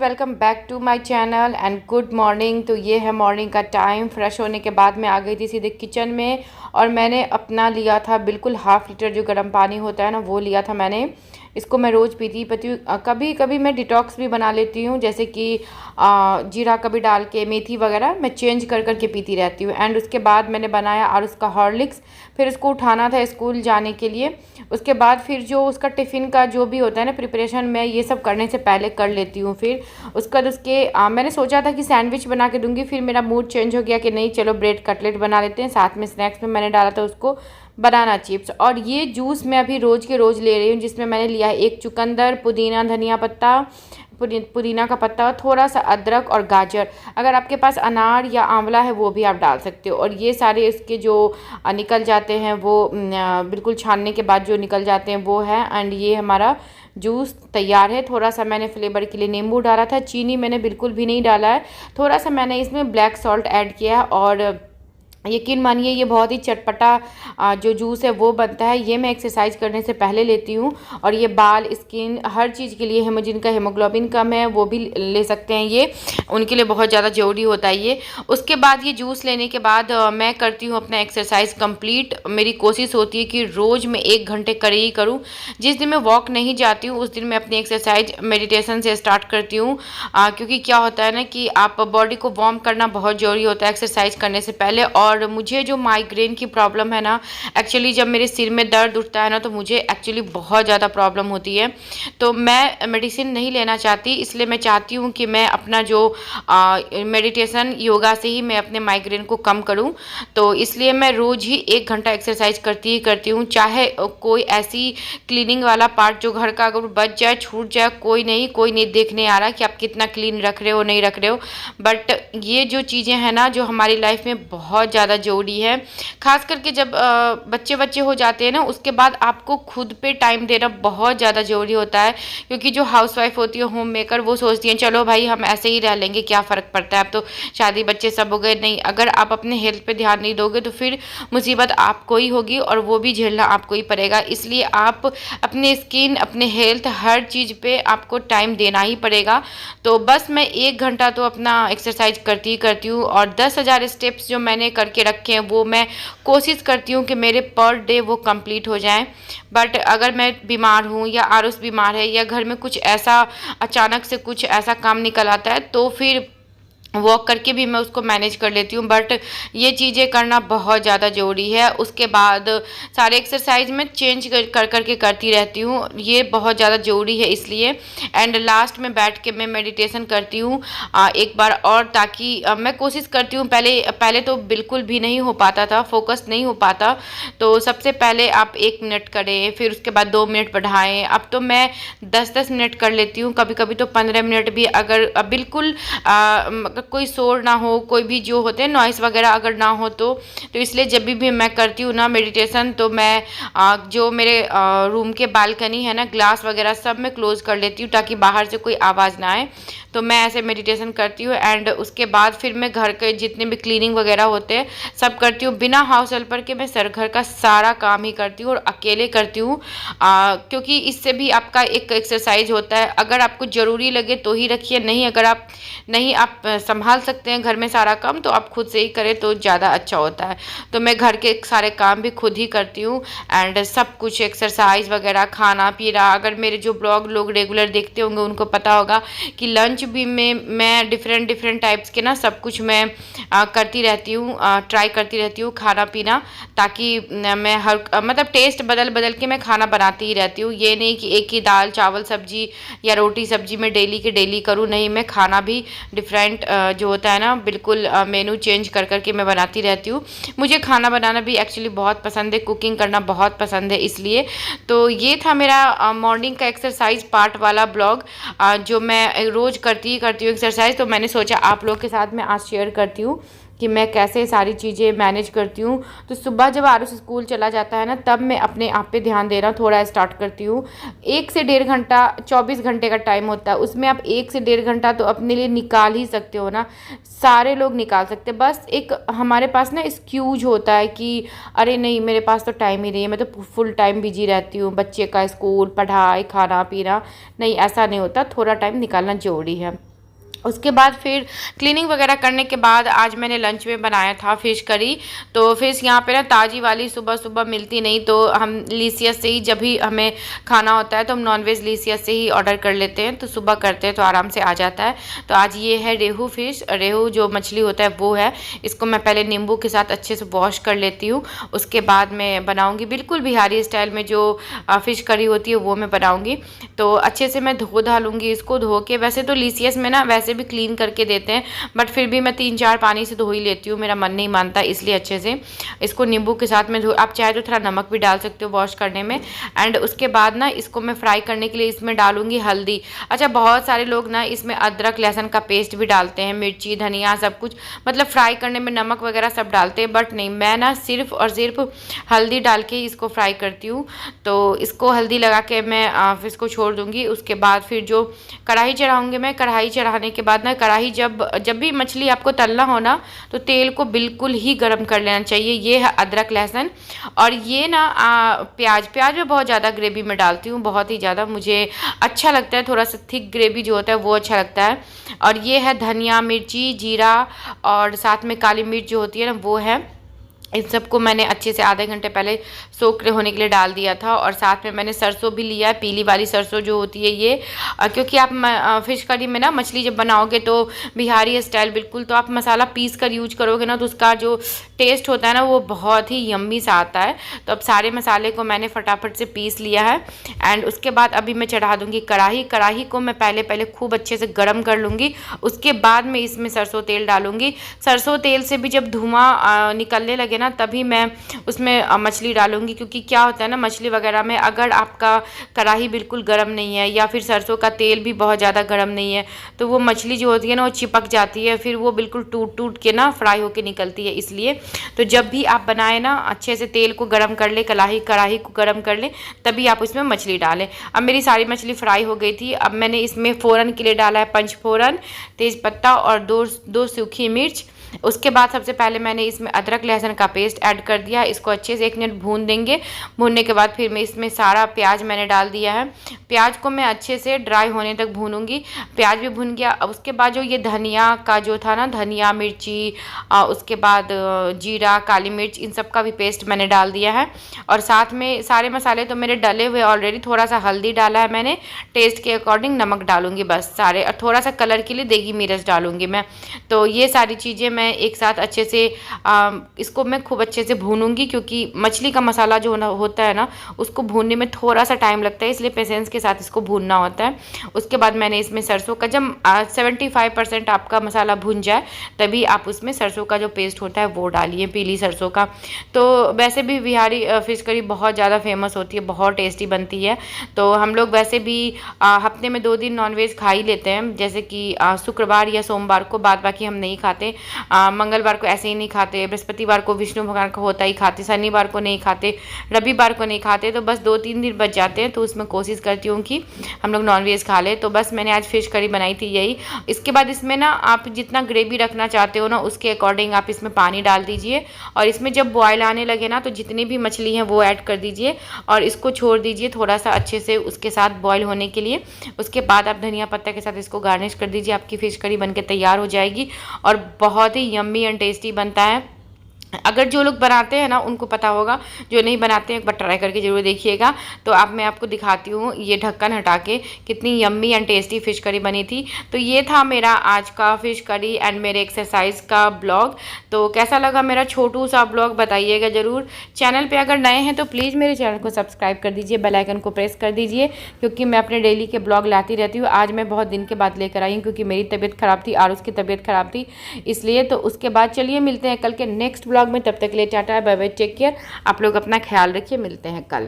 Welcome back to my channel and good morning. तो ये है मॉर्निंग का टाइम। फ्रेश होने के बाद मैं आ गई थी सीधे किचन में और मैंने अपना लिया था बिल्कुल हाफ़ लीटर जो गर्म पानी होता है ना, वो लिया था मैंने। इसको मैं रोज़ पीती हूँ। कभी कभी मैं डिटॉक्स भी बना लेती हूँ, जैसे कि जीरा कभी डाल के, मेथी वगैरह मैं चेंज कर कर के पीती रहती हूँ। एंड उसके बाद मैंने बनाया और उसका हॉर्लिक्स। फिर उसको उठाना था स्कूल जाने के लिए। उसके बाद फिर जो उसका टिफ़िन का जो भी होता है ना प्रिपरेशन, मैं ये सब करने से पहले कर लेती हूँ। फिर उसके बाद मैंने सोचा था कि सैंडविच बना के दूंगी, फिर मेरा मूड चेंज हो गया कि नहीं चलो ब्रेड कटलेट बना लेते हैं। साथ में स्नैक्स में मैंने डाला था उसको बनाना चिप्स। और ये जूस मैं अभी रोज़ के रोज़ ले रही हूँ, जिसमें मैंने लिया है एक चुकंदर, पुदीना, धनिया पत्ता, पुदीना का पत्ता, थोड़ा सा अदरक और गाजर। अगर आपके पास अनार या आंवला है वो भी आप डाल सकते हो। और ये सारे इसके जो निकल जाते हैं वो बिल्कुल छानने के बाद जो निकल जाते हैं वो है। एंड ये हमारा जूस तैयार है। थोड़ा सा मैंने फ्लेवर के लिए नींबू डाला था, चीनी मैंने बिल्कुल भी नहीं डाला है। थोड़ा सा मैंने इसमें ब्लैक सॉल्ट ऐड किया है और यकीन मानिए ये बहुत ही चटपटा जो जूस है वो बनता है। ये मैं एक्सरसाइज करने से पहले लेती हूँ। और ये बाल, स्किन, हर चीज़ के लिए है। जिनका हीमोग्लोबिन कम है वो भी ले सकते हैं, ये उनके लिए बहुत ज़्यादा ज़रूरी होता है ये। उसके बाद ये जूस लेने के बाद मैं करती हूँ अपना एक्सरसाइज कंप्लीट। मेरी कोशिश होती है कि रोज़ मैं 1 घंटे करे ही करूँ। जिस दिन मैं वॉक नहीं जाती हूँ उस दिन मैं अपनी एक्सरसाइज मेडिटेशन से स्टार्ट करती हूँ। क्योंकि क्या होता है ना कि आप बॉडी को वार्म करना बहुत ज़रूरी होता है एक्सरसाइज करने से पहले। और मुझे जो माइग्रेन की प्रॉब्लम है ना, एक्चुअली जब मेरे सिर में दर्द उठता है ना तो मुझे एक्चुअली बहुत ज़्यादा प्रॉब्लम होती है। तो मैं मेडिसिन नहीं लेना चाहती, इसलिए मैं चाहती हूँ कि मैं अपना जो मेडिटेशन, योगा से ही मैं अपने माइग्रेन को कम करूँ। तो इसलिए मैं रोज़ ही 1 घंटा एक्सरसाइज करती ही करती हूँ। चाहे कोई ऐसी क्लीनिंग वाला पार्ट जो घर का अगर बच जाए, छूट जाए, कोई नहीं देखने आ रहा कि आप कितना क्लीन रख रहे हो नहीं रख रहे हो। बट ये जो चीज़ें हैं ना जो हमारी लाइफ में बहुत ज़्यादा ज़रूरी है। ख़ास करके जब बच्चे हो जाते हैं ना, उसके बाद आपको खुद पे टाइम देना बहुत ज़्यादा ज़रूरी होता है। क्योंकि जो हाउसवाइफ होती है, होम मेकर, वो सोचती हैं चलो भाई हम ऐसे ही रह लेंगे, क्या फ़र्क पड़ता है, अब तो शादी बच्चे सब हो गए। नहीं, अगर आप अपने हेल्थ पे ध्यान नहीं दोगे तो फिर मुसीबत आपको ही होगी और वो भी झेलना आपको ही पड़ेगा। इसलिए आप अपने स्किन, अपने हेल्थ, हर चीज़ पे आपको टाइम देना ही पड़ेगा। तो बस मैं 1 घंटा तो अपना एक्सरसाइज करती हूँ। और 10,000 स्टेप्स जो मैंने करके रखे हैं वो मैं कोशिश करती हूँ कि मेरे पर डे वो कंप्लीट हो जाएं। बट अगर मैं बीमार हूँ या आरुष बीमार है या घर में कुछ ऐसा अचानक से कुछ ऐसा काम निकल आता है तो फिर वॉक करके भी मैं उसको मैनेज कर लेती हूँ। बट ये चीज़ें करना बहुत ज़्यादा ज़रूरी है। उसके बाद सारे एक्सरसाइज में चेंज कर करके करती रहती हूँ, ये बहुत ज़्यादा ज़रूरी है इसलिए। एंड लास्ट में बैठ के मैं मेडिटेशन करती हूँ एक बार और, ताकि मैं कोशिश करती हूँ। पहले तो बिल्कुल भी नहीं हो पाता था, फोकस नहीं हो पाता। तो सबसे पहले आप 1 मिनट करें, फिर उसके बाद 2 मिनट बढ़ाएं। अब तो मैं 10-10 मिनट कर लेती हूँ, कभी कभी तो 15 मिनट भी। अगर बिल्कुल कोई शोर ना हो, कोई भी जो होते हैं नॉइस वगैरह अगर ना हो तो इसलिए जब भी मैं करती हूँ ना मेडिटेशन, तो मैं जो मेरे रूम के बालकनी है ना, ग्लास वगैरह सब मैं क्लोज़ कर लेती हूँ ताकि बाहर से कोई आवाज़ ना आए। तो मैं ऐसे मेडिटेशन करती हूँ। एंड उसके बाद फिर मैं घर के जितने भी क्लीनिंग वगैरह होते हैं सब करती हूँ। बिना हाउस हेल्पर के मैं घर का सारा काम ही करती हूँ और अकेले करती हूँ। क्योंकि इससे भी आपका एक एक्सरसाइज होता है। अगर आपको ज़रूरी लगे तो ही रखिए, नहीं अगर आप संभाल सकते हैं घर में सारा काम तो आप खुद से ही करें तो ज़्यादा अच्छा होता है। तो मैं घर के सारे काम भी खुद ही करती हूँ। एंड सब कुछ एक्सरसाइज वगैरह, खाना पीना, अगर मेरे जो ब्लॉग लोग रेगुलर देखते होंगे उनको पता होगा कि लंच भी में मैं डिफरेंट टाइप्स के ना सब कुछ मैं करती रहती हूँ, ट्राई करती रहती हूँ खाना पीना, ताकि मैं मतलब टेस्ट बदल के मैं खाना बनाती ही रहती हूँ। ये नहीं कि एक ही दाल चावल सब्जी या रोटी सब्जी मैं डेली के डेली करूँ, नहीं, मैं खाना भी डिफरेंट जो होता है ना बिल्कुल मेनू चेंज कर करके मैं बनाती रहती हूँ। मुझे खाना बनाना भी एक्चुअली बहुत पसंद है, कुकिंग करना बहुत पसंद है इसलिए। तो ये था मेरा मॉर्निंग का एक्सरसाइज पार्ट वाला ब्लॉग जो मैं रोज़ करती हूँ एक्सरसाइज। तो मैंने सोचा आप लोग के साथ मैं आज शेयर करती हूँ कि मैं कैसे सारी चीज़ें मैनेज करती हूँ। तो सुबह जब आरुष स्कूल चला जाता है ना तब मैं अपने आप पे ध्यान देना थोड़ा स्टार्ट करती हूँ। 1 से 1.5 घंटा, 24 घंटे का टाइम होता है, उसमें आप 1 से 1.5 घंटा तो अपने लिए निकाल ही सकते हो ना। सारे लोग निकाल सकते हैं, बस एक हमारे पास ना एक्सक्यूज होता है कि अरे नहीं मेरे पास तो टाइम ही नहीं है, मैं तो फुल टाइम बिजी रहती हूँ, बच्चे का स्कूल, पढ़ाई, खाना पीना। नहीं, ऐसा नहीं होता, थोड़ा टाइम निकालना ज़रूरी है। उसके बाद फिर क्लीनिंग वगैरह करने के बाद आज मैंने लंच में बनाया था फ़िश करी। तो फ़िश यहाँ पे ना ताज़ी वाली सुबह सुबह मिलती नहीं, तो हम लीसियस से ही जब भी हमें खाना होता है तो हम नॉनवेज लीसियस से ही ऑर्डर कर लेते हैं, तो सुबह करते हैं तो आराम से आ जाता है। तो आज ये है रेहू फ़िश, रेहू जो मछली होता है वो है। इसको मैं पहले नींबू के साथ अच्छे से वॉश कर लेती हूँ, उसके बाद मैं बनाऊँगी बिल्कुल बिहारी स्टाइल में जो फ़िश करी होती है वो मैं बनाऊँगी। तो अच्छे से मैं धो धा लूँगी इसको। धो के वैसे तो लीसियस में ना वैसे भी क्लीन करके देते हैं, बट फिर भी मैं 3-4 पानी से धो ही लेती हूँ, मेरा मन नहीं मानता, इसलिए अच्छे से इसको नींबू के साथ में धो। आप चाहे तो थोड़ा नमक भी डाल सकते हो वॉश करने में। एंड उसके बाद ना इसको मैं फ्राई करने के लिए इसमें डालूंगी हल्दी। अच्छा, बहुत सारे लोग ना इसमें अदरक लहसुन का पेस्ट भी डालते हैं, मिर्ची धनिया सब कुछ, मतलब फ्राई करने में नमक वगैरह सब डालते हैं, बट नहीं, मैं ना सिर्फ और सिर्फ हल्दी डाल के इसको फ्राई करती हूँ। तो इसको हल्दी लगा के मैं फिर इसको छोड़ दूँगी। उसके बाद फिर जो कढ़ाई चढ़ाऊँगी मैं, कढ़ाई चढ़ाने के बाद ना कढ़ाई जब भी मछली आपको तलना हो ना तो तेल को बिल्कुल ही गर्म कर लेना चाहिए। ये है अदरक लहसुन, और ये ना प्याज मैं बहुत ज़्यादा ग्रेवी में डालती हूँ, बहुत ही ज़्यादा मुझे अच्छा लगता है, थोड़ा सा थिक ग्रेवी जो होता है वो अच्छा लगता है। और ये है धनिया मिर्ची जीरा और साथ में काली मिर्च जो होती है ना वो है। इन सबको मैंने अच्छे से आधे घंटे पहले सोख होने के लिए डाल दिया था। और साथ में मैंने सरसों भी लिया है, पीली वाली सरसों जो होती है ये, क्योंकि आप फ़िश करी में ना मछली जब बनाओगे तो बिहारी स्टाइल बिल्कुल, तो आप मसाला पीस कर यूज करोगे ना तो उसका जो टेस्ट होता है ना वो बहुत ही यम्मी सा आता है। तो अब सारे मसाले को मैंने फटाफट से पीस लिया है। एंड उसके बाद अभी मैं चढ़ा दूँगी कढ़ाई को मैं पहले खूब अच्छे से गर्म कर लूँगी। उसके बाद मैं इसमें सरसों तेल डालूँगी। सरसों तेल से भी जब धुआँ निकलने लगे ना तभी मैं उसमें मछली डालूंगी, क्योंकि क्या होता है ना मछली वगैरह में अगर आपका कढ़ाई बिल्कुल गर्म नहीं है या फिर सरसों का तेल भी बहुत ज़्यादा गर्म नहीं है तो वो मछली जो होती है ना वो चिपक जाती है, फिर वो बिल्कुल टूट के ना फ्राई होके निकलती है। इसलिए तो जब भी आप बनाए ना अच्छे से तेल को गर्म कर ले, कढ़ाई को गर्म कर ले, तभी आप उसमें मछली डालें। अब मेरी सारी मछली फ्राई हो गई थी। अब मैंने इसमें फ़ोरन के लिए डाला है पंचफोरन, तेज़पत्ता और दो सूखी मिर्च। उसके बाद सबसे पहले मैंने इसमें अदरक लहसुन का पेस्ट ऐड कर दिया। इसको अच्छे से 1 मिनट भून देंगे। भूनने के बाद फिर मैं इसमें सारा प्याज मैंने डाल दिया है। प्याज को मैं अच्छे से ड्राई होने तक भूनूंगी। प्याज भी भून गया। अब उसके बाद जो ये धनिया का जो था ना, धनिया मिर्ची उसके बाद जीरा काली मिर्च, इन सब का भी पेस्ट मैंने डाल दिया है। और साथ में सारे मसाले तो मेरे डले हुए ऑलरेडी, थोड़ा सा हल्दी डाला है मैंने, टेस्ट के अकॉर्डिंग नमक डालूंगी बस सारे, और थोड़ा सा कलर के लिए देगी मिर्च डालूंगी मैं। तो ये सारी चीज़ें मैं एक साथ अच्छे से इसको मैं खूब अच्छे से भूनूंगी, क्योंकि मछली का मसाला जो होता है ना उसको भूनने में थोड़ा सा टाइम लगता है, इसलिए पेशेंस के साथ इसको भूनना होता है। उसके बाद मैंने इसमें सरसों का जब 75% आपका मसाला भून जाए तभी आप उसमें सरसों का जो पेस्ट होता है वो डालिए, पीली सरसों का। तो वैसे भी बिहारी फ़िश करी बहुत ज़्यादा फेमस होती है, बहुत टेस्टी बनती है। तो हम लोग वैसे भी हफ्ते में 2 दिन नॉनवेज खा ही लेते हैं, जैसे कि शुक्रवार या सोमवार को, बाद बाकी हम नहीं खाते। मंगलवार को ऐसे ही नहीं खाते, बृहस्पतिवार को विष्णु भगवान का होता ही खाते, शनिवार को नहीं खाते, रविवार को नहीं खाते। तो बस 2-3 दिन बच जाते हैं, तो उसमें कोशिश करती हूँ कि हम लोग नॉनवेज खा ले। तो बस मैंने आज फ़िश करी बनाई थी यही। इसके बाद इसमें ना आप जितना ग्रेवी रखना चाहते हो ना उसके अकॉर्डिंग आप इसमें पानी डाल दीजिए। और इसमें जब बॉयल आने लगे ना तो जितनी भी मछली हैं वो ऐड कर दीजिए और इसको छोड़ दीजिए थोड़ा सा अच्छे से उसके साथ बॉयल होने के लिए। उसके बाद आप धनिया पत्ता के साथ इसको गार्निश कर दीजिए, आपकी फ़िश करी बनके तैयार हो जाएगी और बहुत ही यम्मी एंड टेस्टी बनता है। अगर जो लोग बनाते हैं ना उनको पता होगा, जो नहीं बनाते हैं एक बार ट्राई करके ज़रूर देखिएगा। तो अब मैं आपको दिखाती हूँ ये ढक्कन हटा के कितनी yummy and tasty fish curry बनी थी। तो ये था मेरा आज का फ़िश करी एंड मेरे एक्सरसाइज का ब्लॉग। तो कैसा लगा मेरा छोटू सा ब्लॉग बताइएगा ज़रूर। चैनल पर अगर नए हैं तो प्लीज़ मेरे चैनल को सब्सक्राइब कर दीजिए, बेल आइकन को प्रेस कर दीजिए, क्योंकि मैं अपने डेली के ब्लॉग लाती रहती हूँ। आज मैं बहुत दिन के बाद लेकर आई हूँ क्योंकि मेरी तबीयत ख़राब थी और उसकी तबीयत ख़राब थी, इसलिए। तो उसके बाद चलिए मिलते हैं कल के नेक्स्ट ब्लॉग में। तब तक के लिए tata bye bye, take care. आप लोग अपना ख्याल रखिए, मिलते हैं कल।